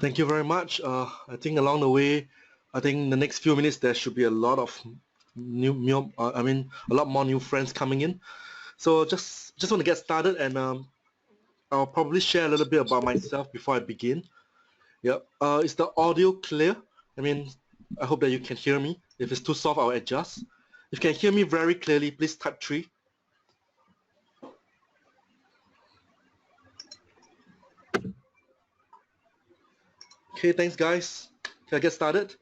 Thank you very much. I think along the way, I think the next few minutes there should be a lot of a lot more new friends coming in. So just want to get started, and I'll probably share a little bit about myself before I begin. Yeah. Is the audio clear? I mean, I hope that you can hear me. If it's too soft, I'll adjust. If you can hear me very clearly, please type 3. Okay, thanks guys. Can I get started?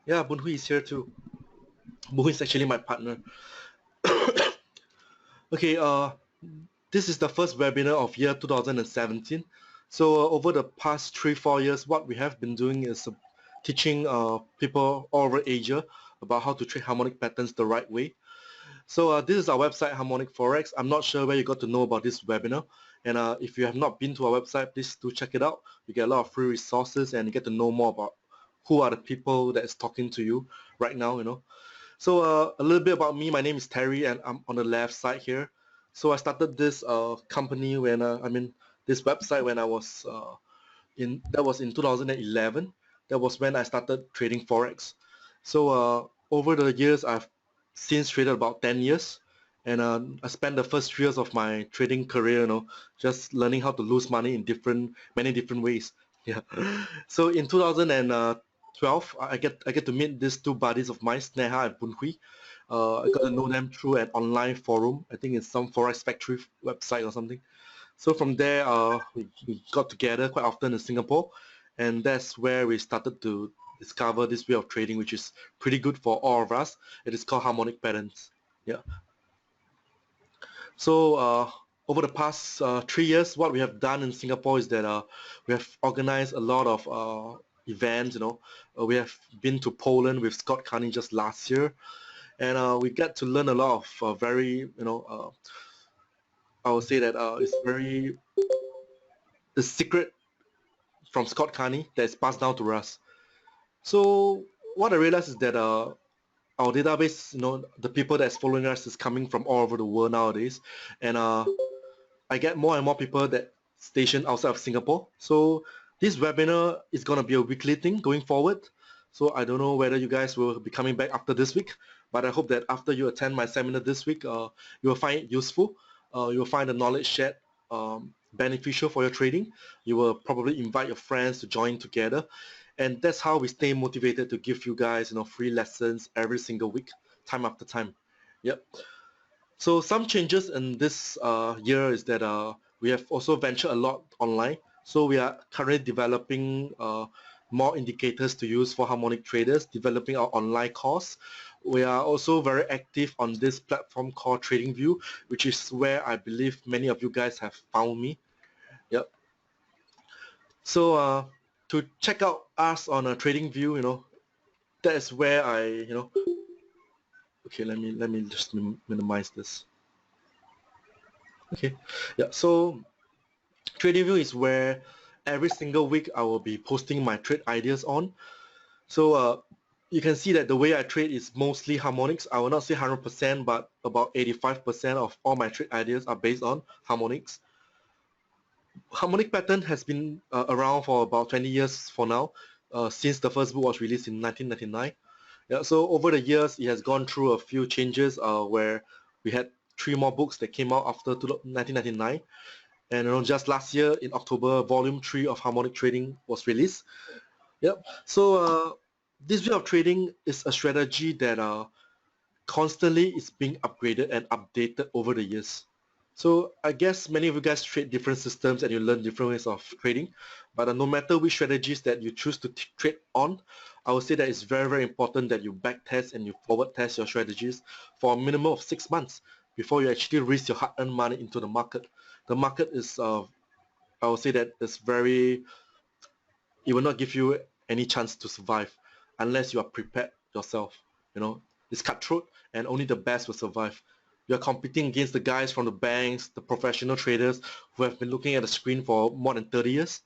Yeah, Bunhui is here too. Bunhui is actually my partner. Okay, this is the first webinar of year 2017. So over the past 3-4 years, what we have been doing is teaching people all over Asia about how to trade harmonic patterns the right way. So this is our website, Harmonic Forex. I'm not sure where you got to know about this webinar. And if you have not been to our website, please do check it out. You get a lot of free resources and you get to know more about who are the people that is talking to you right now. So a little bit about me. My name is Terry, and I'm on the left side here. So I started this company when this website when I was that was in 2011. That was when I started trading forex. So over the years, I've since traded about 10 years, and I spent the first 3 years of my trading career, just learning how to lose money in many different ways. Yeah. So in 2012, I get to meet these two buddies of mine, Sneha and Bunhui. I got to know them through an online forum. I think it's some Forex Factory website or something. So from there, we got together quite often in Singapore, and that's where we started to discover this way of trading, which is pretty good for all of us. It is called harmonic patterns. Yeah. So over the past 3 years, what we have done in Singapore is that we have organized a lot of events. We have been to Poland with Scott Carney just last year, and we get to learn a lot of very, I would say that it's very the secret from Scott Carney that is passed down to us. So what I realized is that our database, the people that's following us is coming from all over the world nowadays, and I get more and more people that station outside of Singapore. So this webinar is going to be a weekly thing going forward. So I don't know whether you guys will be coming back after this week, but I hope that after you attend my seminar this week, you will find it useful. You will find the knowledge shared beneficial for your trading. You will probably invite your friends to join together, and that's how we stay motivated to give you guys free lessons every single week, time after time. Yep. So some changes in this year is that we have also ventured a lot online. So we are currently developing more indicators to use for harmonic traders, developing our online course. We are also very active on this platform called TradingView, which is where I believe many of you guys have found me. Yep. So to check out us on a TradingView, that is where okay, let me just minimize this. Okay, yeah. So TradingView is where every single week I will be posting my trade ideas on. So you can see that the way I trade is mostly harmonics. I will not say 100%, but about 85% of all my trade ideas are based on harmonics. Harmonic pattern has been around for about 20 years for now, since the first book was released in 1999. Yeah, so over the years, it has gone through a few changes where we had 3 more books that came out after 1999. And just last year in October, volume 3 of Harmonic Trading was released. Yep. So this way of trading is a strategy that constantly is being upgraded and updated over the years. So I guess many of you guys trade different systems and you learn different ways of trading, but no matter which strategies that you choose to trade on, I would say that it's very, very important that you back test and you forward test your strategies for a minimum of 6 months before you actually risk your hard-earned money into the market. The market is, I would say that it's very, it will not give you any chance to survive unless you are prepared yourself. It's cutthroat and only the best will survive. You're competing against the guys from the banks, the professional traders who have been looking at the screen for more than 30 years.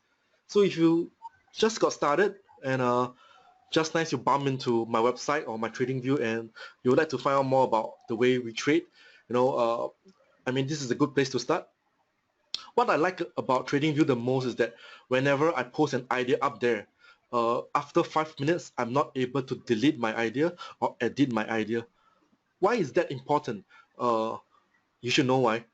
So if you just got started and just nice you bump into my website or my TradingView and you would like to find out more about the way we trade, this is a good place to start. What I like about TradingView the most is that whenever I post an idea up there, after 5 minutes, I'm not able to delete my idea or edit my idea. Why is that important? You should know why.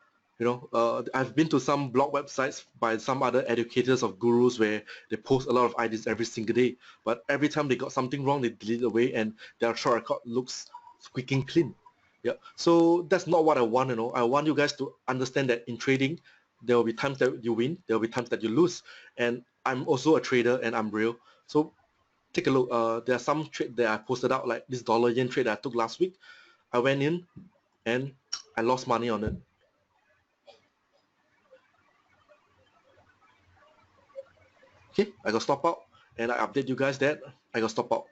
I've been to some blog websites by some other educators of gurus where they post a lot of ideas every single day, but every time they got something wrong, they delete it away and their short record looks squeaking clean. Yeah, so that's not what I want. I want you guys to understand that in trading, there will be times that you win, there will be times that you lose, and I'm also a trader and I'm real. So take a look. There are some trade that I posted out, like this dollar yen trade that I took last week. I went in and I lost money on it. Okay, I got stop out and I update you guys that I got stop out.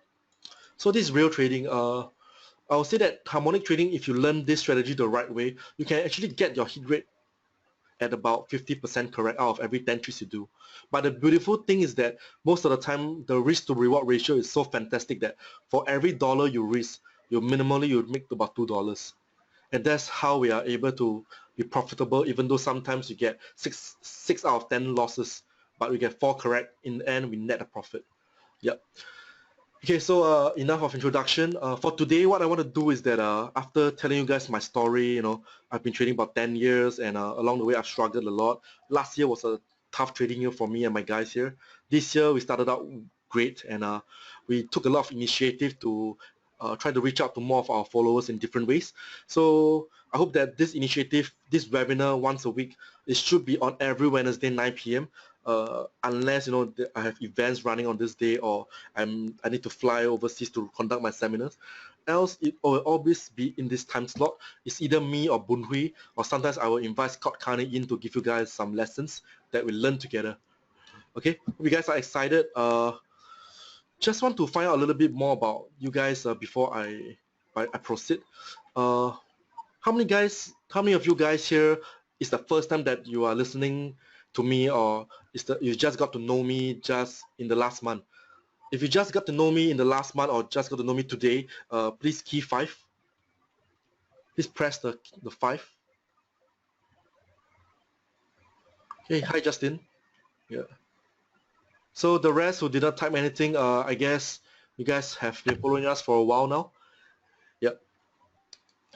So this is real trading. I would say that harmonic trading, if you learn this strategy the right way, you can actually get your hit rate at about 50% correct out of every 10 trades you do. But the beautiful thing is that most of the time the risk to reward ratio is so fantastic that for every dollar you risk, you make about $2. And that's how we are able to be profitable, even though sometimes you get six out of 10 losses, but we get 4 correct. In the end, we net a profit. Yep. Okay, so enough of introduction. For today, what I want to do is that after telling you guys my story, I've been trading about 10 years, and along the way I've struggled a lot. Last year was a tough trading year for me and my guys here. This year we started out great, and we took a lot of initiative to try to reach out to more of our followers in different ways. So I hope that this initiative, this webinar once a week, it should be on every Wednesday 9 p.m. Unless I have events running on this day, or I need to fly overseas to conduct my seminars. Else it will always be in this time slot. It's either me or Boon Hui, or sometimes I will invite Scott Carney in to give you guys some lessons that we learn together. Okay, hope you guys are excited. Just want to find out a little bit more about you guys before I proceed. How many of you guys here is the first time that you are listening to me, or you just got to know me just in the last month? If you just got to know me in the last month or just got to know me today, please key 5. Please press the 5. Okay, hi Justin. Yeah. So the rest who did not type anything, I guess you guys have been following us for a while now. Yep.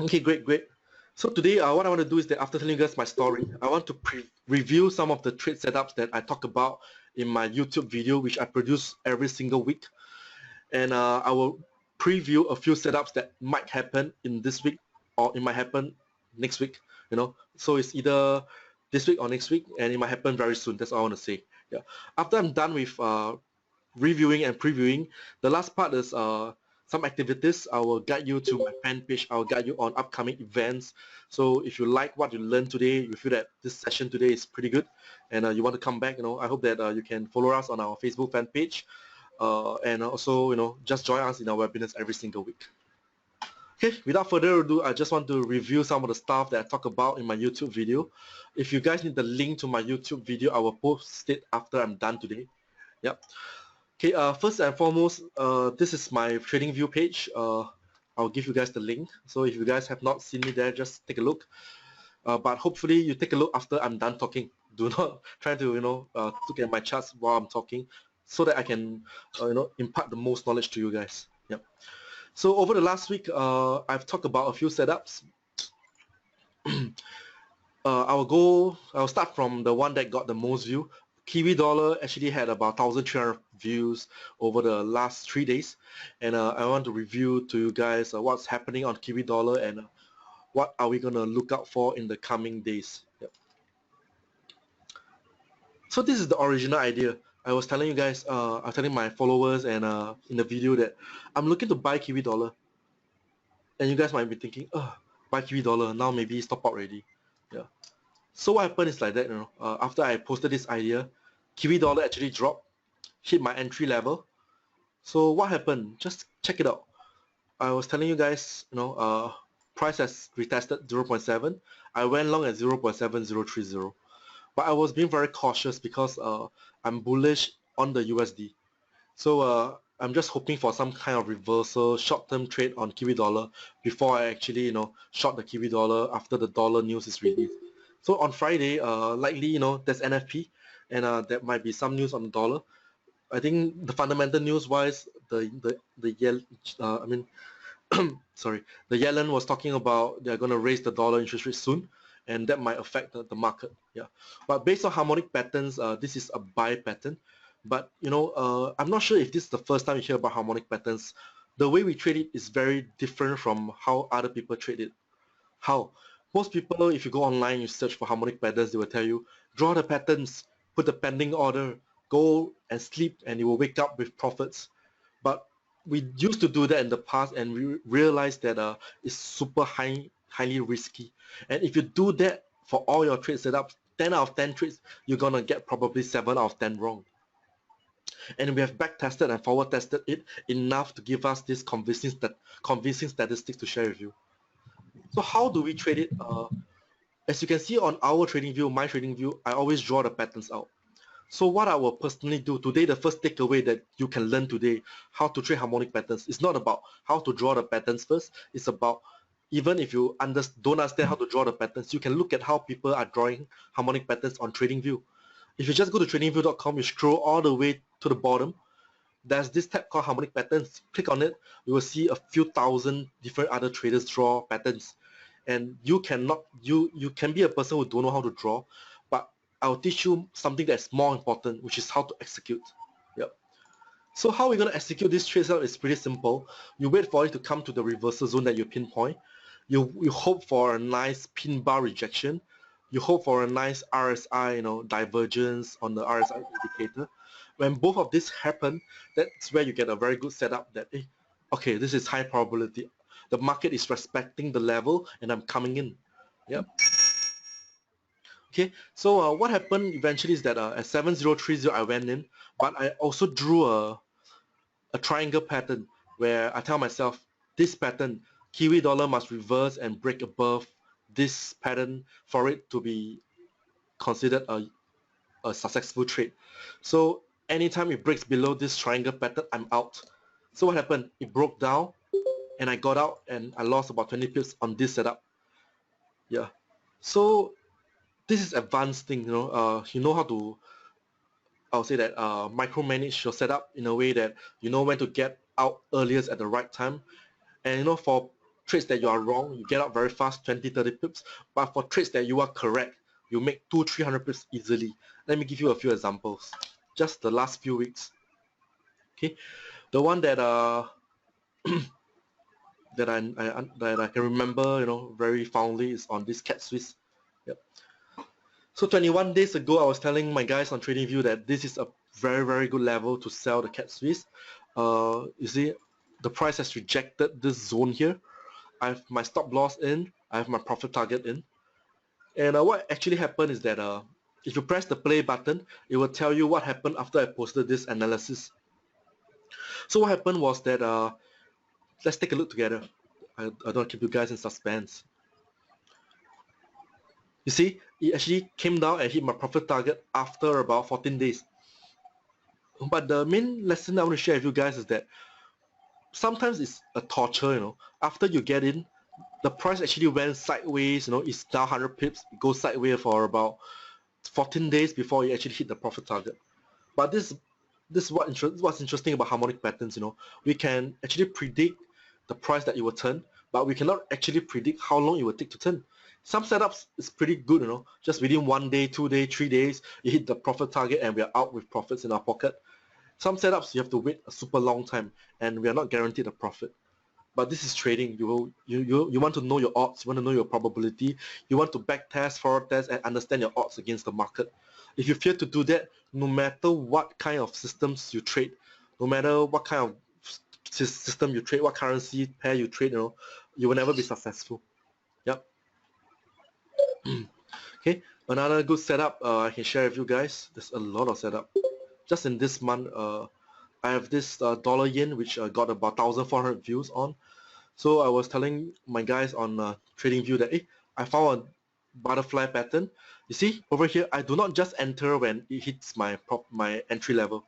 Okay, great. So today, what I want to do is that after telling you guys my story, I want to review some of the trade setups that I talk about in my YouTube video, which I produce every single week. And I will preview a few setups that might happen in this week, or it might happen next week. So it's either this week or next week, and it might happen very soon. That's all I want to say. Yeah. After I'm done with reviewing and previewing, the last part is some activities. I will guide you to my fan page. I will guide you on upcoming events. So if you like what you learned today, you feel that this session today is pretty good, and you want to come back, I hope that you can follow us on our Facebook fan page, and also just join us in our webinars every single week. Okay, without further ado, I just want to review some of the stuff that I talk about in my YouTube video. If you guys need the link to my YouTube video, I will post it after I'm done today. Yep. Okay, first and foremost, this is my TradingView page. I'll give you guys the link. So if you guys have not seen me there, just take a look. But hopefully you take a look after I'm done talking. Do not try to look at my charts while I'm talking, so that I can impart the most knowledge to you guys. Yep. So over the last week, I've talked about a few setups. I'll start from the one that got the most view. Kiwi dollar actually had about 1,300 views over the last 3 days, and I want to review to you guys what's happening on Kiwi dollar and what are we gonna look out for in the coming days. Yep. So this is the original idea. I was telling you guys, I was telling my followers and in the video that I'm looking to buy Kiwi dollar, and you guys might be thinking, buy Kiwi dollar now, maybe stop out already. Yeah. So what happened is like that, after I posted this idea, Kiwi dollar actually dropped, hit my entry level. So what happened? Just check it out. I was telling you guys, price has retested 0.7. I went long at 0.7030. But I was being very cautious because I'm bullish on the USD. So I'm just hoping for some kind of reversal, short-term trade on Kiwi dollar before I actually, short the Kiwi dollar after the dollar news is released. So on Friday, likely, there's NFP, and there might be some news on the dollar. I think the fundamental news wise, I mean, sorry, the Yellen was talking about they're going to raise the dollar interest rate soon, and that might affect the market. Yeah, but based on harmonic patterns, this is a buy pattern. But I'm not sure if this is the first time you hear about harmonic patterns. The way we trade it is very different from how other people trade it. How? Most people, if you go online, you search for harmonic patterns, they will tell you, draw the patterns, put the pending order, go and sleep, and you will wake up with profits. But we used to do that in the past, and we realized that it's super highly risky. And if you do that for all your trade setups, 10 out of 10 trades, you're gonna get probably 7 out of 10 wrong. And we have back tested and forward tested it enough to give us this convincing statistics to share with you. So how do we trade it? As you can see on our trading view, my trading view, I always draw the patterns out. So what I will personally do today, the first takeaway that you can learn today, how to trade harmonic patterns, is not about how to draw the patterns first. It's about, even if you don't understand how to draw the patterns, you can look at how people are drawing harmonic patterns on TradingView. If you just go to tradingview.com, you scroll all the way to the bottom, there's this tab called harmonic patterns. Click on it, you will see a few thousand different other traders draw patterns. And you can be a person who don't know how to draw, but I'll teach you something that's more important, which is how to execute. Yep. So how we're going to execute this trade setup is pretty simple. You wait for it to come to the reversal zone that you pinpoint. You hope for a nice pin bar rejection. You hope for a nice RSI, divergence on the RSI indicator. When both of these happen, that's where you get a very good setup that, okay, this is high probability. The market is respecting the level and I'm coming in. Yep. Okay, so what happened eventually is that at 7030 I went in, but I also drew a triangle pattern where I tell myself this pattern, Kiwi dollar must reverse and break above this pattern for it to be considered a successful trade. So anytime it breaks below this triangle pattern, I'm out. So what happened? It broke down and I got out and I lost about 20 pips on this setup. Yeah. So this is advanced thing, you know how to, I'll say that micromanage your setup in a way that you know when to get out earliest at the right time. And for trades that you are wrong, you get out very fast, 20-30 pips. But for trades that you are correct, you make 200-300 pips easily. Let me give you a few examples. Just the last few weeks. Okay, the one that that I can remember, very fondly is on this cat Swiss. Yep. So 21 days ago, I was telling my guys on TradingView that this is a very, very good level to sell the cat Swiss. You see, the price has rejected this zone here. I have my stop loss in, I have my profit target in. And what actually happened is that if you press the play button, it will tell you what happened after I posted this analysis. So what happened was that, let's take a look together. I don't want to keep you guys in suspense. You see, it actually came down and hit my profit target after about 14 days. But the main lesson I want to share with you guys is that sometimes it's a torture, After you get in, the price actually went sideways, it's down 100 pips, it goes sideways for about 14 days before you actually hit the profit target. But this is what's interesting about harmonic patterns, We can actually predict the price that it will turn, but we cannot actually predict how long it will take to turn. Some setups is pretty good, just within 1 day, 2 days, 3 days, you hit the profit target and we are out with profits in our pocket. Some setups you have to wait a super long time and we are not guaranteed a profit. But this is trading. You want to know your odds, you want to know your probability, you want to back test, forward test, and understand your odds against the market. If you fail to do that, no matter what kind of systems you trade, no matter what kind of system you trade, what currency pair you trade, you will never be successful. Yep. Okay, another good setup I can share with you guys. There's a lot of setup. Just in this month, I have this dollar yen which got about 1,400 views on. So I was telling my guys on TradingView that I found a butterfly pattern. You see over here, I do not just enter when it hits my entry level,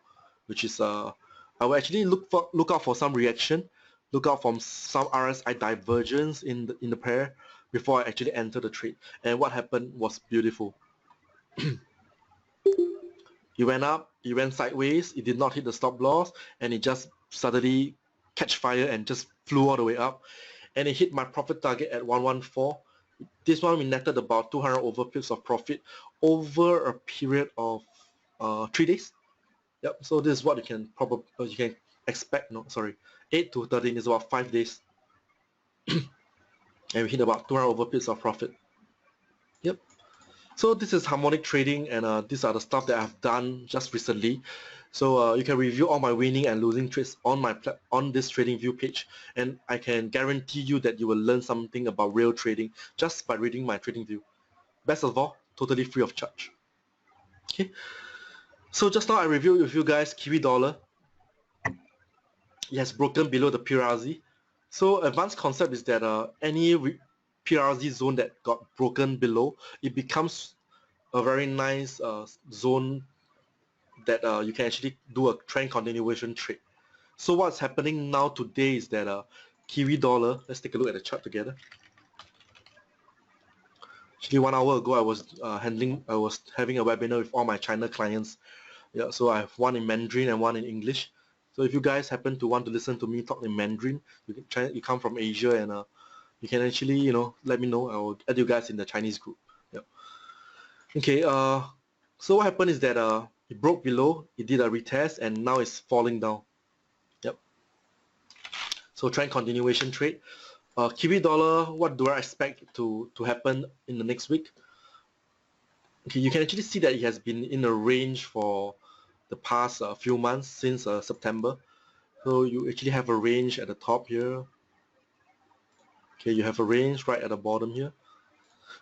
which is I will actually look out for some reaction, look out for some RSI divergence in the pair, before I actually enter the trade. And what happened was beautiful. It went up, it went sideways, it did not hit the stop loss, and it just suddenly catch fire and just flew all the way up. And it hit my profit target at 114. This one we netted about 200 over pips of profit over a period of 3 days. Yep. So this is what you can expect. No, sorry, 8 to 13 is about 5 days, and we hit about 200 over pips of profit. Yep. So this is harmonic trading, and these are the stuff that I've done just recently. So you can review all my winning and losing trades on this TradingView page, and I can guarantee you that you will learn something about real trading just by reading my TradingView. Best of all, totally free of charge. Okay. So just now I reviewed with you guys Kiwi dollar. It has broken below the PRZ. So advanced concept is that any PRZ zone that got broken below, it becomes a very nice zone that you can actually do a trend continuation trade. So what's happening now today is that Kiwi dollar, let's take a look at the chart together. Actually 1 hour ago I was having a webinar with all my China clients. Yeah, so I have one in Mandarin and one in English. So if you guys happen to want to listen to me talk in Mandarin, you come from Asia, and you can actually let me know. I will add you guys in the Chinese group. Yeah. Okay. So what happened is that it broke below, it did a retest, and now it's falling down. Yep. So trend continuation trade. Kiwi dollar, what do I expect to happen in the next week? Okay, you can actually see that it has been in a range for the past few months since September. So you actually have a range at the top here. Okay, you have a range right at the bottom here.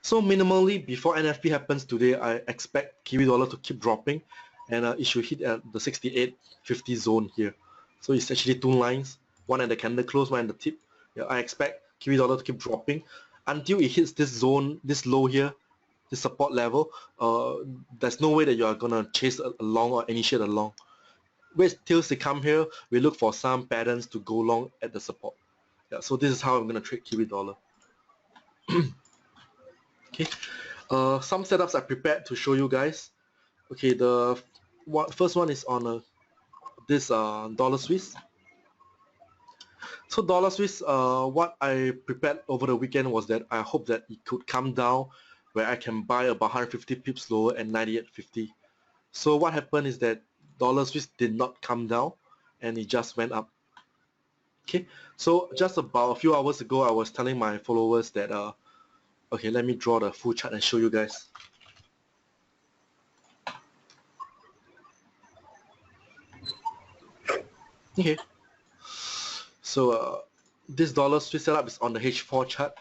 So minimally, before NFP happens today, I expect Kiwi dollar to keep dropping, and it should hit at the 68.50 zone here. So it's actually two lines, one at the candle close, one at the tip. Yeah, I expect Kiwi dollar to keep dropping until it hits this zone, this low here, this support level. There's no way that you are gonna chase along or initiate along. Wait till they come here, we look for some patterns to go long at the support. Yeah, so this is how I'm gonna trade Kiwi dollar. Okay, some setups I prepared to show you guys. Okay, the first one is on this dollar Swiss. So dollar Swiss, what I prepared over the weekend was that I hope that it could come down where I can buy about 150 pips lower at 98.50. So what happened is that dollar Swiss did not come down, and it just went up. Okay, so just about a few hours ago, I was telling my followers that okay, let me draw the full chart and show you guys. Okay, so this dollar Swiss setup is on the H4 chart,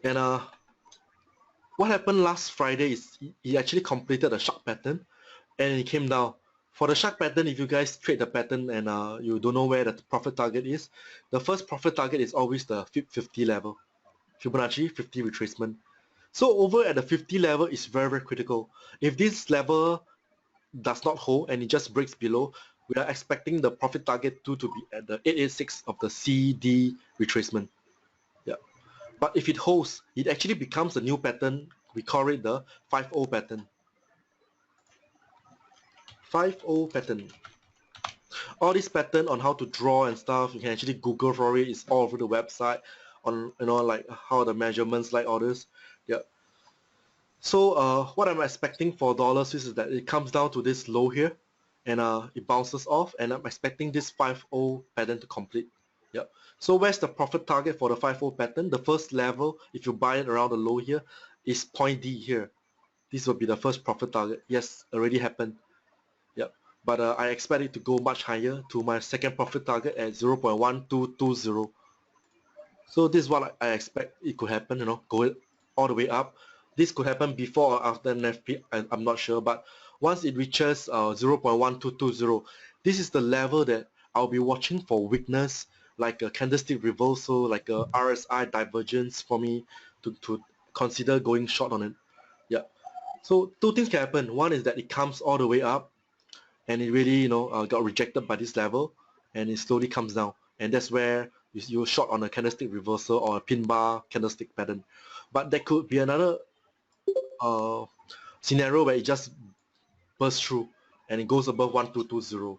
and what happened last Friday is he actually completed a shark pattern, and it came down. For the shark pattern, if you guys trade the pattern and you don't know where the profit target is, the first profit target is always the 50 level, Fibonacci 50 retracement. So over at the 50 level is very, very critical. If this level does not hold and it just breaks below, we are expecting the profit target to be at the 886 of the CD retracement. Yeah. But if it holds, it actually becomes a new pattern. We call it the 5-0 pattern. 5-0 pattern. All this pattern on how to draw and stuff, you can actually Google for it. It's all over the website on like how the measurements, like all this. Yeah. So what I'm expecting for dollar Swiss is that it comes down to this low here, and it bounces off, and I'm expecting this 5-0 pattern to complete. Yep. So where's the profit target for the 5-0 pattern? The first level, if you buy it around the low here, is point D here. This will be the first profit target. Yes, already happened. Yep. But I expect it to go much higher to my second profit target at 0.1220. So this is what I expect it could happen, go all the way up. This could happen before or after NFP, I'm not sure, but once it reaches 0.1220, this is the level that I'll be watching for weakness, like a candlestick reversal, like a RSI divergence for me to consider going short on it. Yeah. So two things can happen. One is that it comes all the way up, and it really got rejected by this level, and it slowly comes down, and that's where you short on a candlestick reversal or a pin bar candlestick pattern. But there could be another scenario where it just bursts through and it goes above 1220.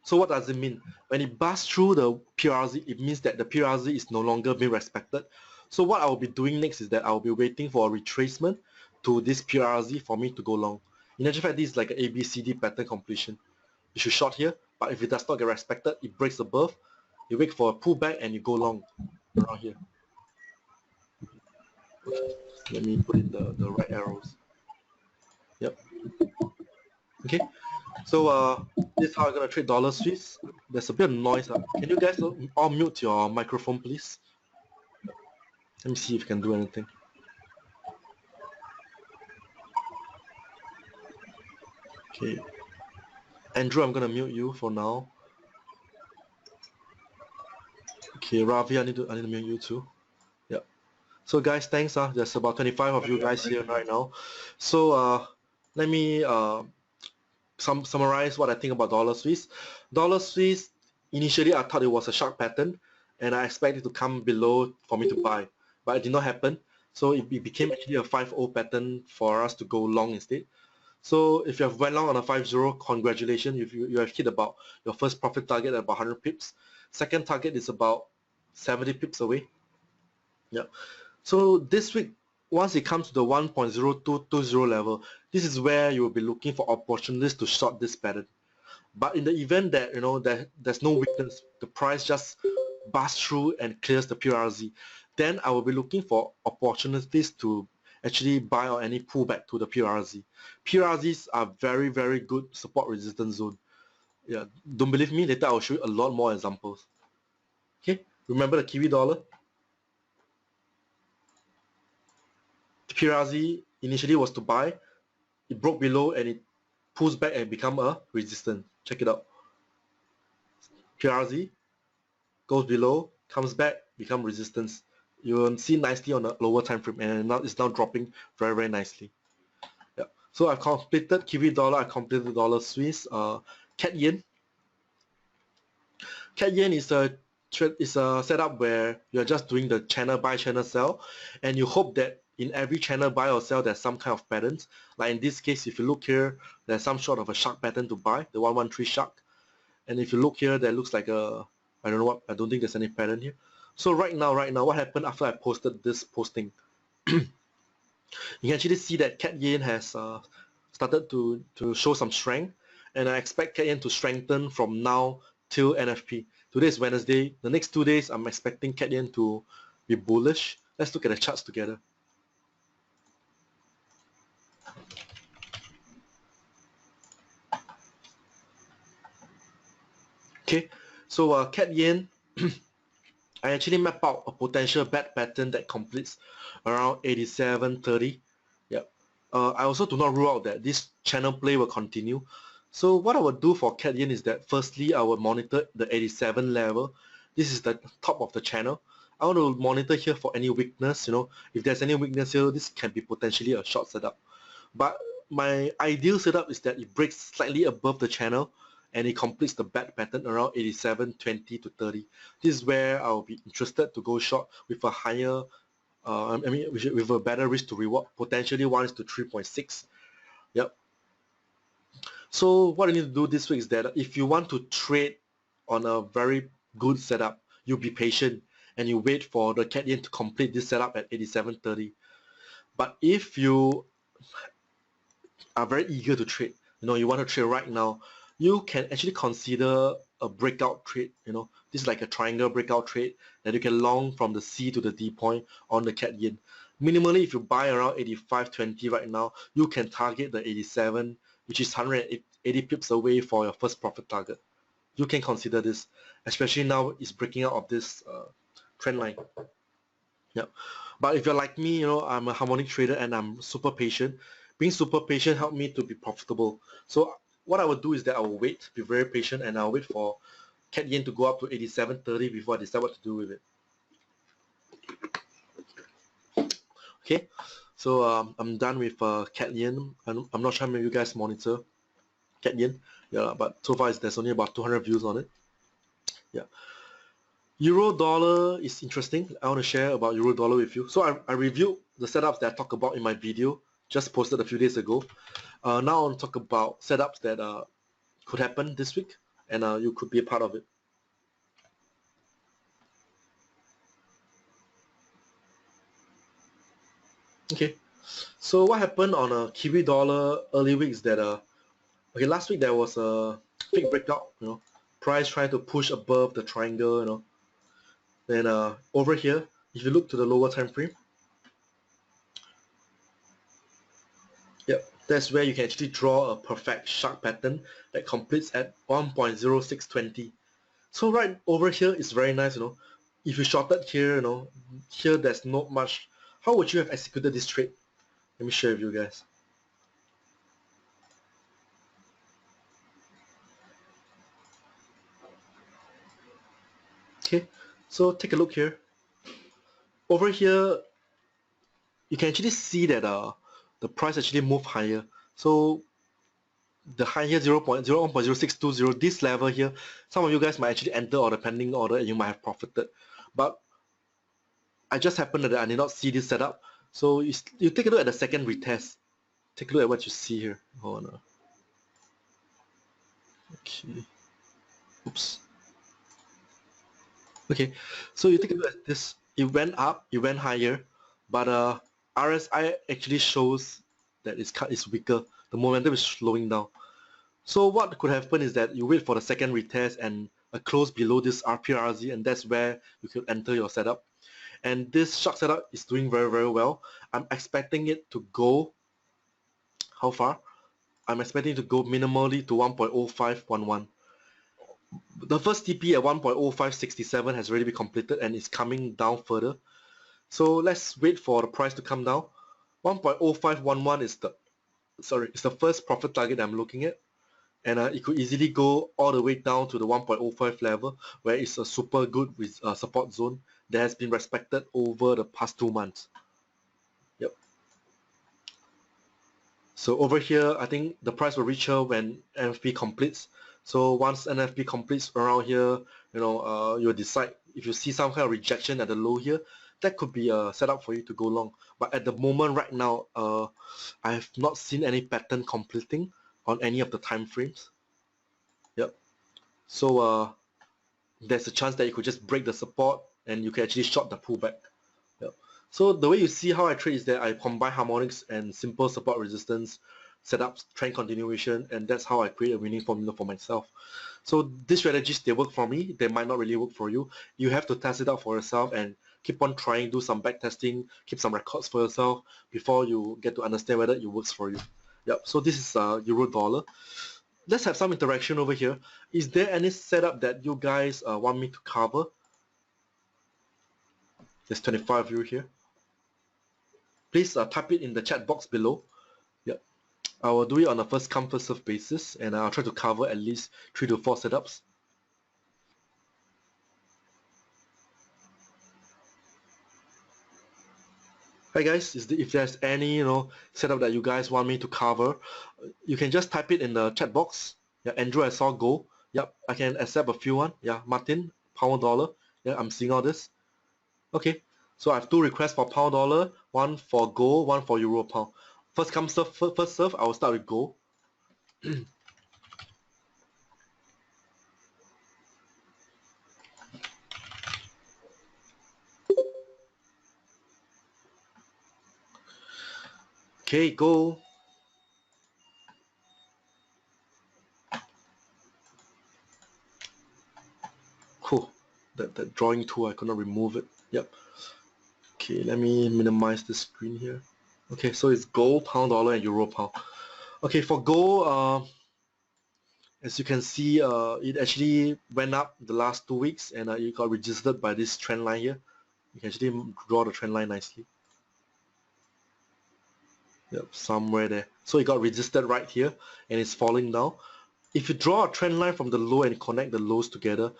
So what does it mean? When it busts through the PRZ, it means that the PRZ is no longer being respected. So what I will be doing next is that I will be waiting for a retracement to this PRZ for me to go long. In actual fact, this is like an ABCD pattern completion. You should short here, but if it does not get respected, it breaks above, you wait for a pullback and you go long around here. Let me put in the right arrows. Yep. Okay. So this is how I'm gonna trade dollar Swiss. There's a bit of noise. Can you guys all mute your microphone, please? Let me see if you can do anything. Okay. Andrew, I'm gonna mute you for now. Okay, Ravi, I need to mute you too. Yep. So guys, thanks. There's about 25 of you guys here right now. So let me summarize what I think about dollar Swiss. Dollar Swiss, initially I thought it was a sharp pattern and I expected it to come below for me to buy, but it did not happen. So it became actually a 5-0 pattern for us to go long instead. So if you have went long on a 5-0, congratulations, you have hit about your first profit target at about 100 pips. Second target is about 70 pips away. Yeah. So this week, once it comes to the 1.0220 level, this is where you will be looking for opportunities to short this pattern. But in the event that there's no weakness, the price just busts through and clears the PRZ, then I will be looking for opportunities to actually buy or any pullback to the PRZ. PRZs are very, very good support resistance zone. Yeah, don't believe me? Later I'll show you a lot more examples. Okay, remember the Kiwi dollar? The PRZ initially was to buy, it broke below and it pulls back and become a resistance. Check it out. PRZ goes below, comes back, become resistance. You will see nicely on the lower time frame, and now it's now dropping very, very nicely. Yeah. So I've completed Kiwi dollar, I completed dollar Swiss, Cat Yen. Cat Yen is a setup where you're just doing the channel buy, channel sell, and you hope that in every channel buy or sell there's some kind of patterns. Like in this case, if you look here, there's some sort of a shark pattern to buy, the 113 shark. And if you look here, there looks like a, I don't know what, I don't think there's any pattern here. So right now, what happened after I posted this posting? You can actually see that Cat Yen has started to show some strength, and I expect Cat Yen to strengthen from now till NFP. Today is Wednesday. The next 2 days, I'm expecting Cat Yen to be bullish. Let's look at the charts together. Okay, so Cat Yen, I actually map out a potential bad pattern that completes around 87.30. Yep. I also do not rule out that this channel play will continue. So what I would do for Cat Yen is that firstly I will monitor the 87 level. This is the top of the channel. I want to monitor here for any weakness. If there's any weakness here, this can be potentially a short setup. But my ideal setup is that it breaks slightly above the channel and it completes the bad pattern around 87.20 to 30. This is where I'll be interested to go short with a higher, with a better risk to reward, potentially 1:3.6. Yep. So what I need to do this week is that if you want to trade on a very good setup, you be patient and you wait for the Cat Yen to complete this setup at 87.30. But if you are very eager to trade, you want to trade right now, you can actually consider a breakout trade. This is like a triangle breakout trade that you can long from the C to the D point on the Cat Yen. Minimally, if you buy around 85.20 right now, you can target the 87, which is 180 pips away for your first profit target. You can consider this, especially now it's breaking out of this trend line. Yep. But if you're like me, I'm a harmonic trader and I'm super patient. Being super patient helped me to be profitable. So what I would do is that I will wait, be very patient, and I'll wait for Cat Yen to go up to 87.30 before I decide what to do with it. Okay, so I'm done with Cat Yen. I'm not sure how many of you guys monitor Cat Yen. Yeah, but so far there's only about 200 views on it. Yeah. Euro dollar is interesting. I want to share about euro dollar with you. So I reviewed the setups that I talked about in my video, just posted a few days ago. Now I want to talk about setups that could happen this week, and you could be a part of it. Okay, so what happened on a Kiwi dollar early weeks that okay, last week there was a big breakout, price trying to push above the triangle, then over here, if you look to the lower time frame, yep, that's where you can actually draw a perfect shark pattern that completes at 1.0620. So right over here is very nice, if you shorted here, here there's not much. How would you have executed this trade? Let me share with you guys. Okay, so take a look here. Over here, you can actually see that the price actually moved higher. So the high here 0.0620, this level here, some of you guys might actually enter or the pending order and you might have profited. But I just happened that I did not see this setup. So you take a look at the second retest. Take a look at what you see here. Hold on. Okay. Oops. Okay, so you take a look at this. It went up, it went higher, but RSI actually shows that it's weaker. The momentum is slowing down. So what could happen is that you wait for the second retest and a close below this RPRZ, and that's where you could enter your setup. And this shark setup is doing very, very well. I'm expecting it to go, how far? I'm expecting it to go minimally to 1.0511. The first TP at 1.0567 has already been completed and is coming down further. So let's wait for the price to come down. 1.0511 is the first profit target I'm looking at, and it could easily go all the way down to the 1.05 level, where it's a super good support zone that has been respected over the past 2 months. Yep. So over here, I think the price will reach here when NFP completes. So once NFP completes around here, you'll decide if you see some kind of rejection at the low here, that could be a setup for you to go long. But at the moment right now, I have not seen any pattern completing on any of the time frames. Yep. So there's a chance that you could just break the support and you can actually short the pullback. Yep. So the way you see how I trade is that I combine harmonics and simple support resistance setups, trend continuation, and that's how I create a winning formula for myself. So these strategies, they work for me, they might not really work for you. You have to test it out for yourself and keep on trying, do some back testing, keep some records for yourself before you get to understand whether it works for you. Yep, so this is euro dollar. Let's have some interaction over here. Is there any setup that you guys want me to cover? There's 25 of you here. Please type it in the chat box below. Yep. I will do it on a first come first serve basis, and I'll try to cover at least 3 to 4 setups. Hi guys, if there's any setup that you guys want me to cover, you can just type it in the chat box. Yeah, Andrew, I saw go. Yep, I can accept a few one. Yeah, Martin, pound dollar. Yeah, I'm seeing all this. Okay, so I have 2 requests for pound dollar, one for gold, one for euro pound. First come first serve. I will start with gold. Okay, gold. Cool. That drawing tool, I could not remove it. Yep. Okay, let me minimize the screen here. Okay, so it's gold, pound dollar, and euro pound. Okay, for gold, as you can see, it actually went up the last 2 weeks, and it got registered by this trend line here. You can actually draw the trend line nicely. Yep, somewhere there. So it got registered right here, and it's falling down. If you draw a trend line from the low and connect the lows together,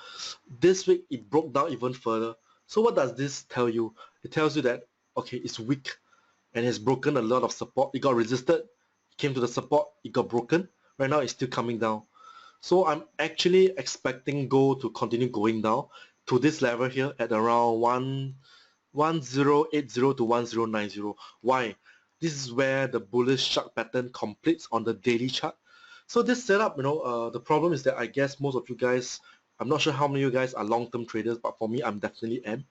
this week it broke down even further. So what does this tell you? It tells you that, okay, it's weak and has broken a lot of support. It got resisted, came to the support, it got broken. Right now it's still coming down. So I'm actually expecting gold to continue going down. to this level here at around 1080 to 1090. Why? This is where the bullish shark pattern completes on the daily chart. So this setup, the problem is that I guess most of you guys, I'm not sure how many of you guys are long-term traders, but for me, I'm definitely am.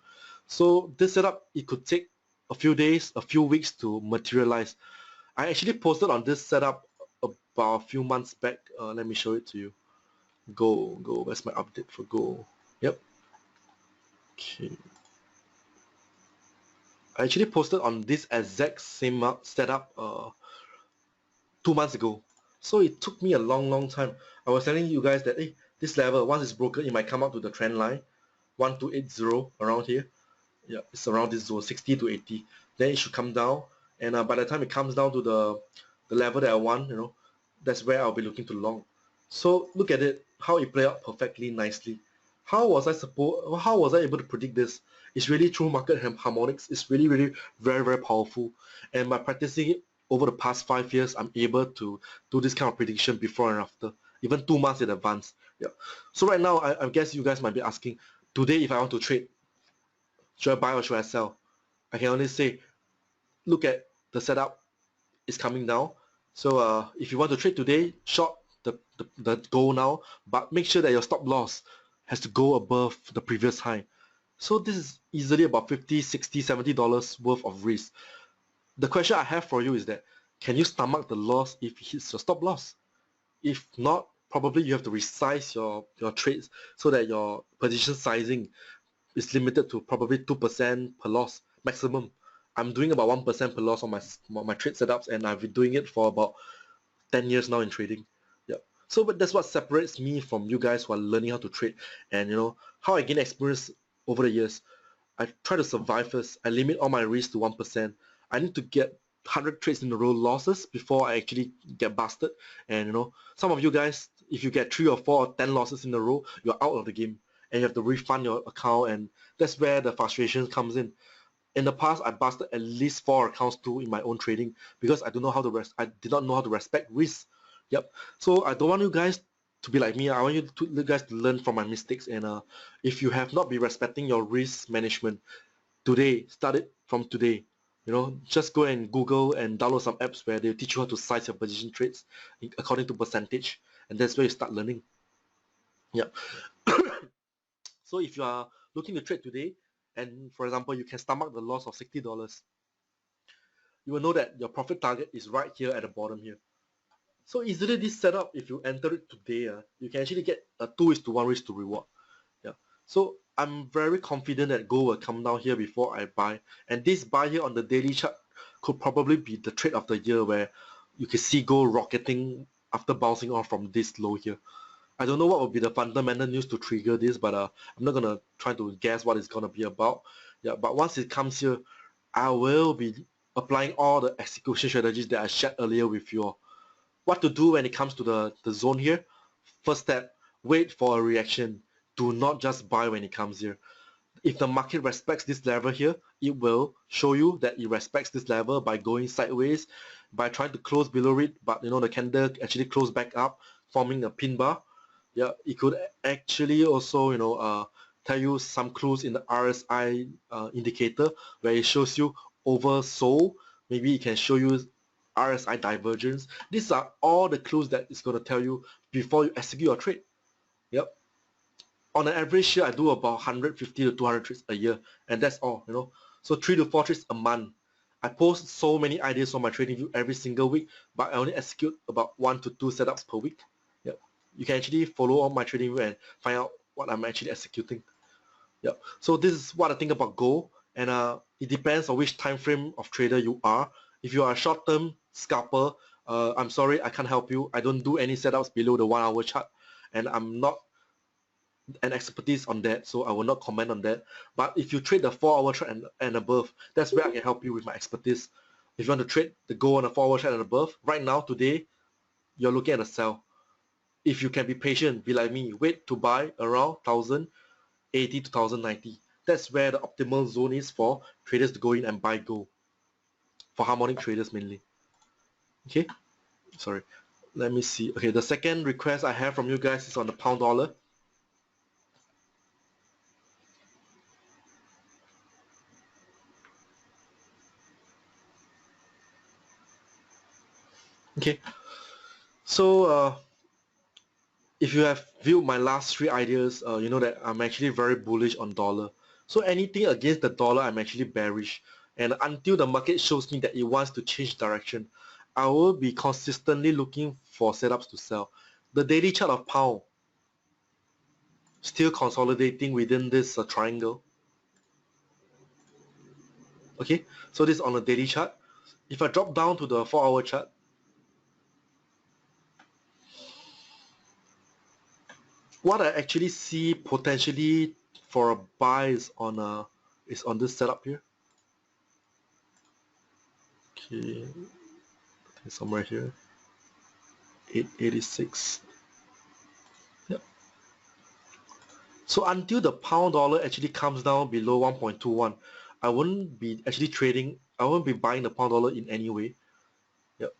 So this setup, it could take a few days, a few weeks to materialize. I actually posted on this setup about a few months back. Let me show it to you. Go. Where's my update for Go? Yep. Okay. I actually posted on this exact same setup 2 months ago. So it took me a long time. I was telling you guys that, hey, this level, once it's broken, it might come up to the trend line, 1280 around here. Yeah, it's around this zone, 60 to 80. Then it should come down, and by the time it comes down to the level that I want, that's where I'll be looking to long. So look at it, how it played out perfectly nicely. How was I able to predict this? It's really through market harmonics. It's really very powerful. And by practicing it over the past 5 years, I'm able to do this kind of prediction before and after, even 2 months in advance. Yeah. So right now, I guess you guys might be asking, today if I want to trade, should I buy or should I sell? I can only say, look at the setup is coming down. So if you want to trade today, short the goal now, but make sure that your stop loss has to go above the previous high. So this is easily about $50, $60, $70 worth of risk. The question I have for you is that, can you stomach the loss if it hits your stop loss? If not, probably you have to resize your trades so that your position sizing is limited to probably 2% per loss maximum. I'm doing about 1% per loss on my trade setups, and I've been doing it for about 10 years now in trading. Yeah. So but that's what separates me from you guys who are learning how to trade, and how I gain experience over the years. I try to survive first. I limit all my risk to 1%. I need to get 100 trades in a row losses before I actually get busted. And some of you guys, if you get 3 or 4 or 10 losses in a row, you're out of the game and you have to refund your account, and that's where the frustration comes in. In the past, I busted at least 4 accounts too in my own trading because I did not know how to respect risk. Yep. So I don't want you guys to be like me. I want you guys to learn from my mistakes, and if you have not been respecting your risk management today, start it from today. Just go and Google and download some apps where they teach you how to size your position trades according to percentage, and that's where you start learning. Yeah. So if you are looking to trade today, and for example, you can stomach the loss of $60, you will know that your profit target is right here at the bottom here. So easily this setup, if you enter it today, you can actually get a 2:1 risk to reward. Yeah. So I'm very confident that gold will come down here before I buy. And this buy here on the daily chart could probably be the trade of the year, where you can see gold rocketing after bouncing off from this low here. I don't know what will be the fundamental news to trigger this, but I'm not gonna try to guess what it's gonna be about. Yeah, but once it comes here, I will be applying all the execution strategies that I shared earlier with you all. What to do when it comes to the zone here? First step, wait for a reaction. Do not just buy when it comes here. If the market respects this level here, it will show you that it respects this level by going sideways, by trying to close below it, but the candle actually closed back up, forming a pin bar. Yeah, it could actually also tell you some clues in the RSI indicator, where it shows you oversold. Maybe it can show you RSI divergence. These are all the clues that it's going to tell you before you execute your trade. Yep. On an average here, I do about 150 to 200 trades a year, and that's all. So 3 to 4 trades a month. I post so many ideas on my trading view every single week, but I only execute about 1 to 2 setups per week. Yep. You can actually follow on my trading view and find out what I'm actually executing. Yep. So this is what I think about gold, and it depends on which time frame of trader you are. If you are a short-term scalper, I'm sorry, I can't help you. I don't do any setups below the 1-hour chart, and I'm not an expertise on that, so I will not comment on that. But if you trade the 4-hour chart and above, that's where I can help you with my expertise. If you want to trade the gold on a 4-hour chart and above, right now, today, you're looking at a sell. If you can be patient, be like me, wait to buy around 1080 to 1090. That's where the optimal zone is for traders to go in and buy gold. For harmonic traders mainly. Okay, sorry. Let me see. Okay, the second request I have from you guys is on the pound dollar. Okay, so if you have viewed my last 3 ideas, you know that I'm actually very bullish on dollar. So anything against the dollar, I'm actually bearish. And until the market shows me that it wants to change direction, I will be consistently looking for setups to sell. The daily chart of pound still consolidating within this triangle. Okay, so this is on the daily chart. If I drop down to the 4-hour chart, what I actually see potentially for a buy is on this setup here. Okay, somewhere here, 886. Yep. So until the pound dollar actually comes down below 1.21, I wouldn't be actually trading. I won't be buying the pound dollar in any way. Yep.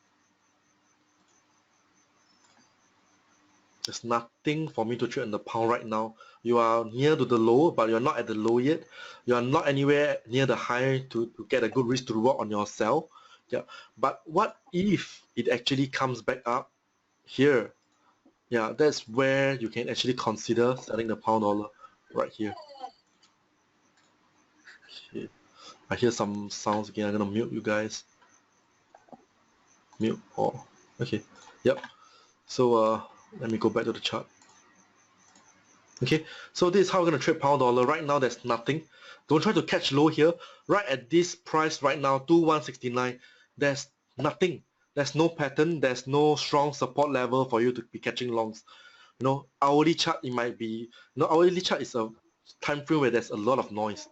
There's nothing for me to trade on the pound right now. You are near to the low, but you're not at the low yet. You are not anywhere near the high to get a good risk to reward on your sell. Yeah. But what if it actually comes back up here? Yeah, that's where you can actually consider selling the pound dollar right here. Okay. I hear some sounds again. I'm gonna mute you guys. Mute all. Okay. Yep. So let me go back to the chart. Okay, so this is how we're gonna trade pound dollar. Right now there's nothing. Don't try to catch low here. Right at this price right now, 2169, there's nothing. There's no pattern, there's no strong support level for you to be catching longs. You know, hourly chart it might be, you know, hourly chart is a time frame where there's a lot of noise.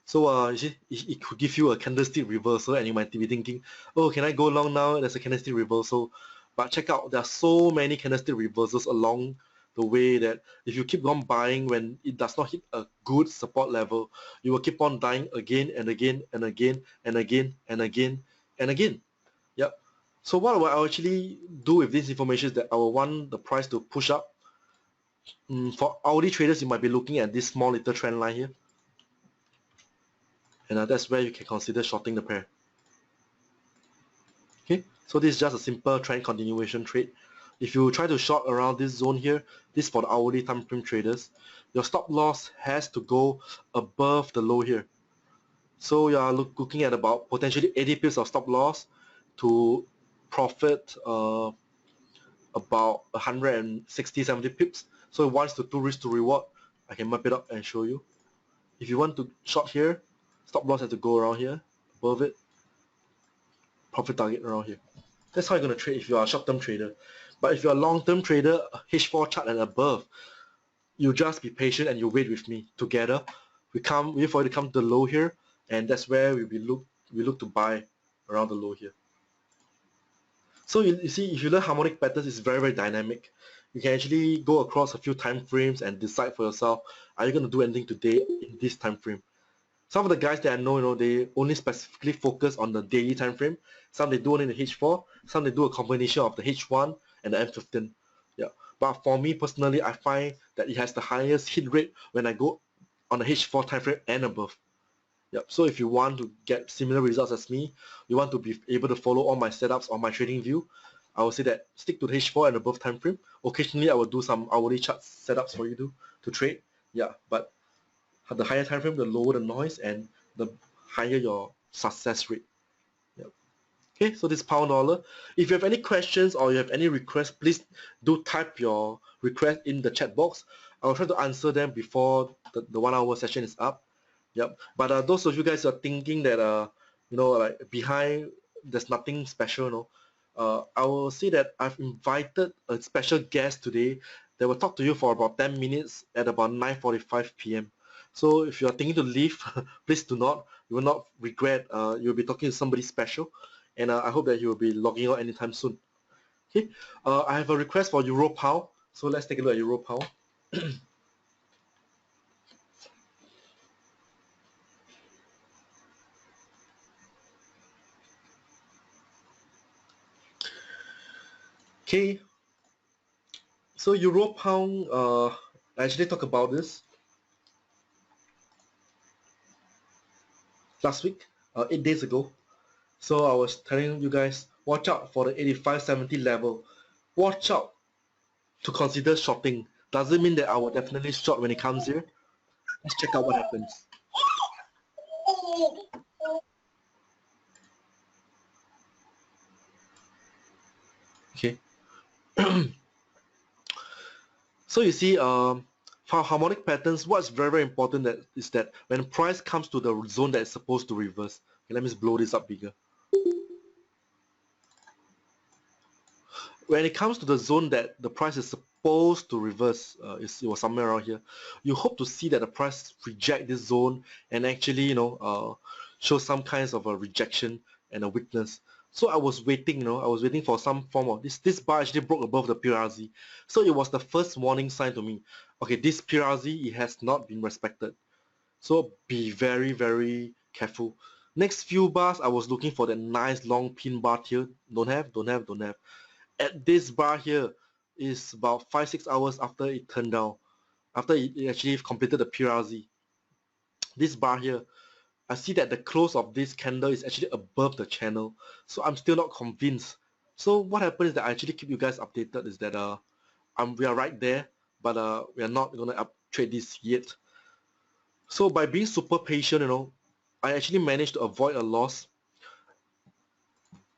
So you see, it could give you a candlestick reversal and you might be thinking, oh, can I go long now? There's a candlestick reversal. But check out, there are so many candlestick reversals along the way that if you keep on buying when it does not hit a good support level, you will keep on dying again and again and again and again and again and again. Yep. So what I'll actually do with this information is that I will want the price to push up. For hourly traders, you might be looking at this small little trend line here. And that's where you can consider shorting the pair. Okay, so this is just a simple trend continuation trade. If you try to short around this zone here, this is for the hourly time frame traders, your stop loss has to go above the low here. So you are looking at about potentially 80 pips of stop loss to profit about 160, 70 pips. So 1 to 2 risk to reward. I can map it up and show you. If you want to short here, stop loss has to go around here, above it, profit target around here. That's how you're going to trade if you are a short-term trader. But if you're a long-term trader, H4 chart and above, you just be patient and you wait with me together. We wait for it to come to the low here, and that's where we look to buy around the low here. So you see, if you learn harmonic patterns, it's very, very dynamic. You can actually go across a few time frames and decide for yourself, are you going to do anything today in this time frame? Some of the guys that I know, they only specifically focus on the daily time frame. Some they do only the H4, some they do a combination of the H1 and the M15. Yeah. But for me personally, I find that it has the highest hit rate when I go on the H4 time frame and above. Yep. So if you want to get similar results as me, you want to be able to follow all my setups on my trading view, I would say that stick to the H4 and above time frame. Occasionally, I will do some hourly chart setups for you to trade. Yeah, but the higher time frame, the lower the noise and the higher your success rate. Yep. Okay, so this pound dollar. If you have any questions or you have any requests, please do type your request in the chat box. I'll try to answer them before the 1 hour session is up. Yep. But those of you guys are thinking that like behind there's nothing special, I will say that I've invited a special guest today that will talk to you for about 10 minutes at about 9:45 p.m. So if you are thinking to leave, please do not. You will not regret. You'll be talking to somebody special, and I hope that you will be logging out anytime soon. Okay. I have a request for Euro Pound. So let's take a look at Euro Pound. Okay. So Euro Pound. I actually talked about this last week, 8 days ago. So I was telling you guys, watch out for the 85-70 level. Watch out to consider shorting. Doesn't mean that I will definitely short when it comes here. Let's check out what happens. Okay. So you see, for harmonic patterns, what's very, very important is that when price comes to the zone that is supposed to reverse. Okay, let me just blow this up bigger. When it comes to the zone that the price is supposed to reverse, it was somewhere around here, you hope to see that the price reject this zone and actually, show some kinds of a rejection and a weakness. So I was waiting, I was waiting for some form of this bar actually broke above the PRZ. So it was the first warning sign to me. Okay, this PRZ, it has not been respected. So be very, very careful. Next few bars, I was looking for that nice long pin bar here. Don't have. At this bar here is about 5-6 hours after it turned down, after it actually completed the PRZ. This bar here, I see that the close of this candle is actually above the channel, so I'm still not convinced. So what happens is that I actually keep you guys updated is that we are right there, but we are not gonna trade this yet. So by being super patient, I actually managed to avoid a loss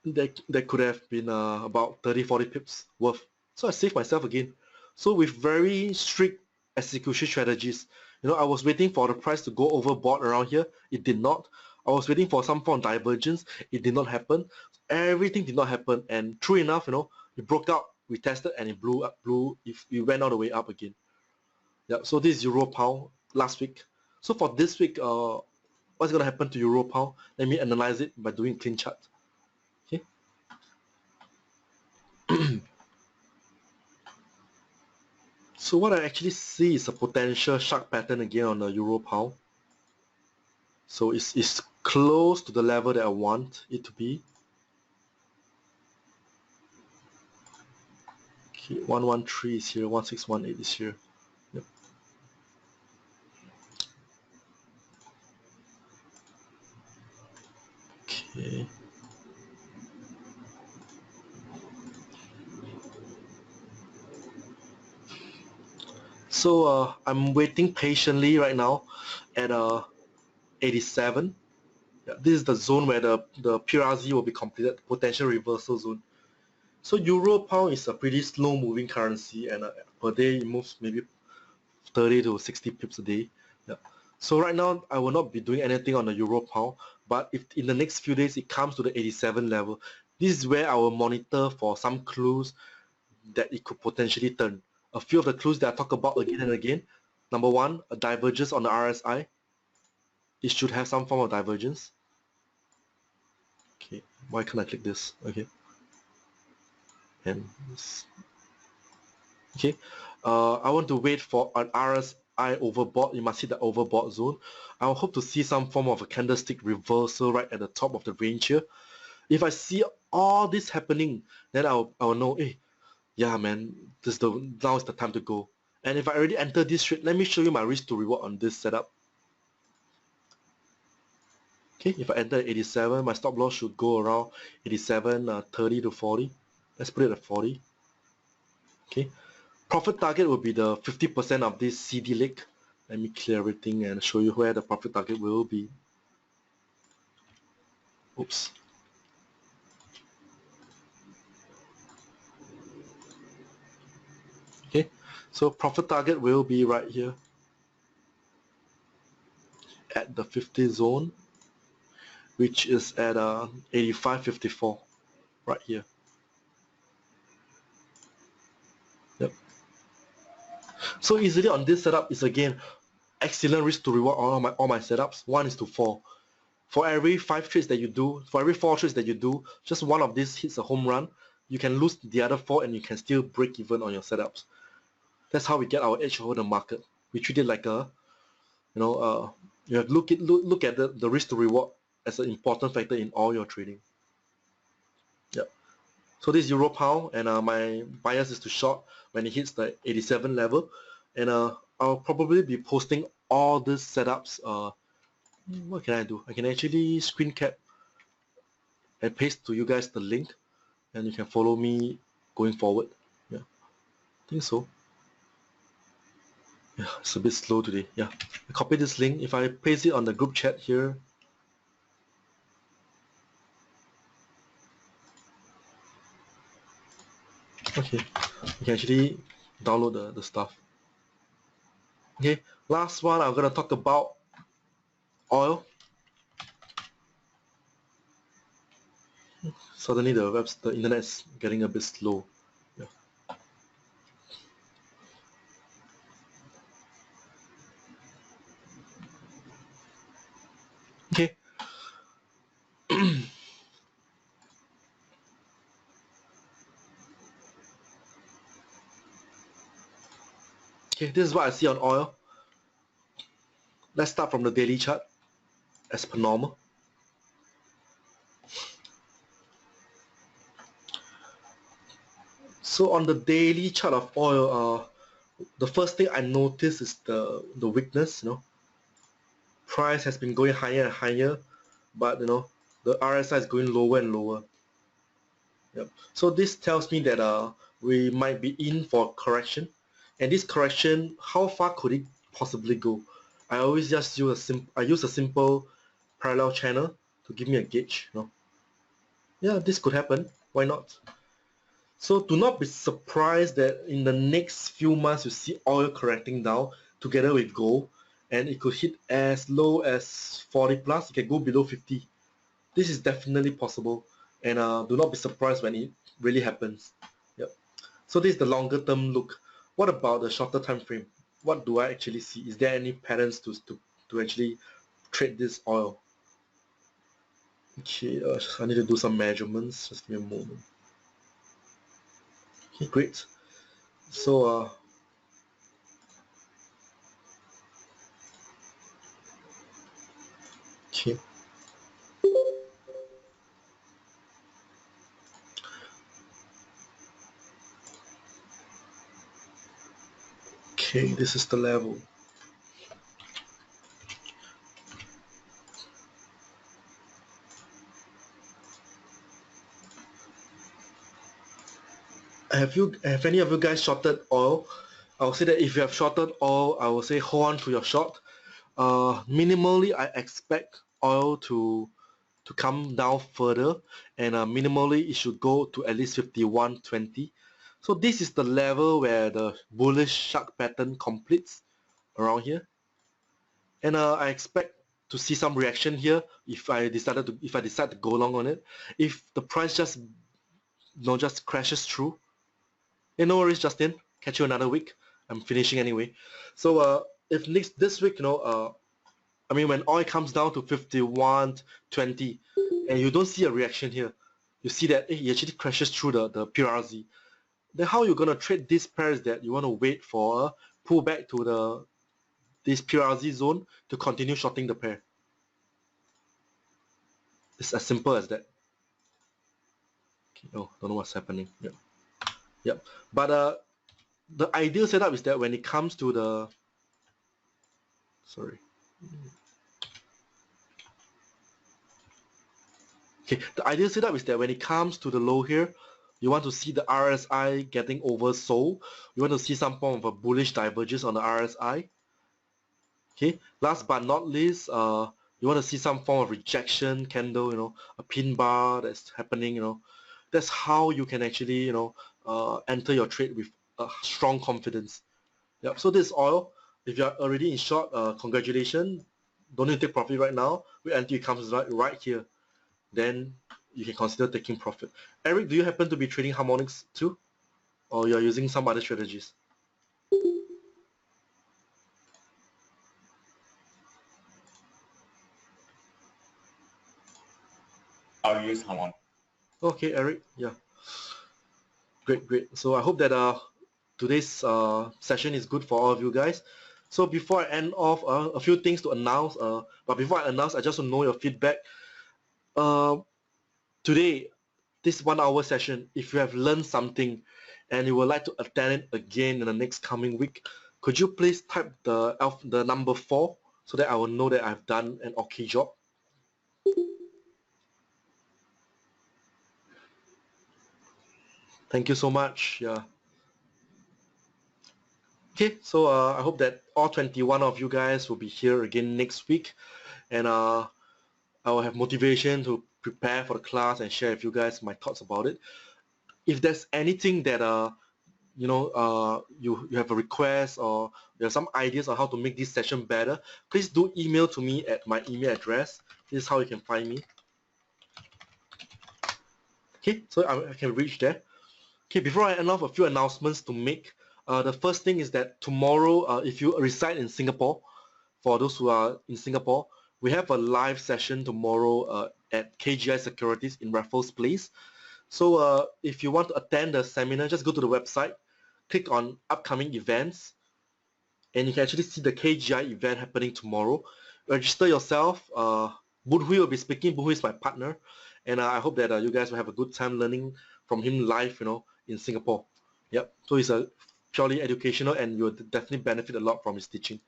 that could have been about 30-40 pips worth. So I saved myself again. So with very strict execution strategies, I was waiting for the price to go overbought around here. It did not. I was waiting for some form of divergence. It did not happen. Everything did not happen, and true enough, it broke out, we tested, and it blew up. It went all the way up again. Yeah. So this is Euro Pound last week. So for this week, what's gonna happen to Euro Pound? Let me analyze it by doing clean chart. Okay. So what I actually see is a potential shark pattern again on the Euro Pound. So it's close to the level that I want it to be. Okay, 113 is here, 1618 is here. Yep. Okay. So I'm waiting patiently right now at 87. Yeah, this is the zone where the PRZ will be completed, potential reversal zone. So Euro Pound is a pretty slow moving currency, and per day it moves maybe 30 to 60 pips a day. Yeah. So right now I will not be doing anything on the Euro Pound, but if in the next few days it comes to the 87 level, this is where I will monitor for some clues that it could potentially turn. A few of the clues that I talk about again and again. Number one, a divergence on the RSI. It should have some form of divergence. Okay, why can't I click this? Okay. And okay, I want to wait for an RSI overbought. You must see the overbought zone. I hope to see some form of a candlestick reversal right at the top of the range here. If I see all this happening, then I'll know, hey, yeah, man, now is the time to go. And if I already enter this trade, let me show you my risk to reward on this setup. Okay, if I enter 87, my stop loss should go around 87, 30 to 40. Let's put it at 40. Okay, profit target will be the 50% of this CD leg. Let me clear everything and show you where the profit target will be. Oops. Okay, so profit target will be right here at the 50 zone, which is at 85.54 right here. Yep. So easily on this setup is again excellent risk to reward on all my setups. 1:4. For every 5 trades that you do, for every 4 trades that you do, just one of these hits a home run, you can lose the other 4 and you can still break even on your setups. That's how we get our edge over the market. We treat it like a, you have look at the risk to reward as an important factor in all your trading. Yep. So this is Euro Pound, and my bias is to short when it hits the 87 level, and I'll probably be posting all these setups. What can I do? I can actually screen cap and paste to you guys the link, and you can follow me going forward. Yeah, I think so. Yeah, it's a bit slow today. Yeah, I copy this link. If I paste it on the group chat here, okay, you can actually download the stuff. Okay, last one I'm gonna talk about oil. Suddenly the internet is getting a bit slow. Yeah. Okay. Okay, this is what I see on oil. Let's start from the daily chart as per normal. So on the daily chart of oil, the first thing I notice is the weakness. Price has been going higher and higher, but the RSI is going lower and lower. Yep. So this tells me that we might be in for correction, and this correction, how far could it possibly go? I always just use a simple parallel channel to give me a gauge. Yeah, this could happen. Why not? So do not be surprised that in the next few months you see oil correcting down together with gold, and it could hit as low as 40 plus. It can go below 50. This is definitely possible, and do not be surprised when it really happens. Yep. So this is the longer term look. What about the shorter time frame? What do I actually see? Is there any patterns to actually trade this oil? Okay, I need to do some measurements. Just give me a moment. Okay, great. So okay. Okay, this is the level. Have any of you guys shorted oil? I will say that if you have shorted oil, I will say hold on to your short. Minimally, I expect oil to come down further, and minimally it should go to at least 51.20. So this is the level where the bullish shark pattern completes around here, and I expect to see some reaction here if I decide to go long on it. If the price just crashes through, no worries, Justin. Catch you another week. I'm finishing anyway. So if this week, I mean, when oil comes down to 51.20 and you don't see a reaction here, you see that it actually crashes through the PRZ. Then how you're gonna trade this pair is that you want to wait for a pullback to this PRZ zone to continue shorting the pair. It's as simple as that. Okay, oh, don't know what's happening. Yep. But the ideal setup is that when it comes to the Okay, the ideal setup is that when it comes to the low here, you want to see the RSI getting oversold. You want to see some form of a bullish divergence on the RSI. Okay, last but not least, you want to see some form of rejection candle, a pin bar that's happening. That's how you can actually, enter your trade with strong confidence. Yep. So this oil, if you're already in short, congratulations. Don't need to take profit right now. Wait until it comes right here. Then you can consider taking profit. Eric, do you happen to be trading harmonics too? Or you're using some other strategies? I'll use harmonics. Okay, Eric. Yeah. Great. So I hope that today's session is good for all of you guys. So before I end off, a few things to announce. But before I announce, I just want to know your feedback. Today, this 1 hour session, if you have learned something and you would like to attend it again in the next coming week, could you please type the number 4 so that I will know that I've done an okay job? Thank you so much. Yeah. Okay, so I hope that all 21 of you guys will be here again next week, and I will have motivation to prepare for the class and share with you guys my thoughts about it. If there's anything that you have a request or you have some ideas on how to make this session better, please do email to me at my email address. This is how you can find me. Okay, so I can reach there. Okay, before I end off, a few announcements to make. The first thing is that tomorrow, if you reside in Singapore, for those who are in Singapore, we have a live session tomorrow at KGI Securities in Raffles Place. So if you want to attend the seminar, just go to the website, click on upcoming events, and you can actually see the KGI event happening tomorrow. Register yourself. Boon Hui will be speaking. Boon Hui is my partner, and I hope that you guys will have a good time learning from him live, in Singapore. Yep. So it's a purely educational, and you'll definitely benefit a lot from his teaching.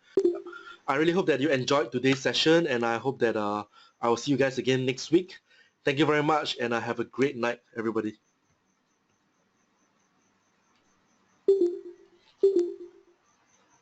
I really hope that you enjoyed today's session, and I hope that I will see you guys again next week. Thank you very much, and have a great night, everybody.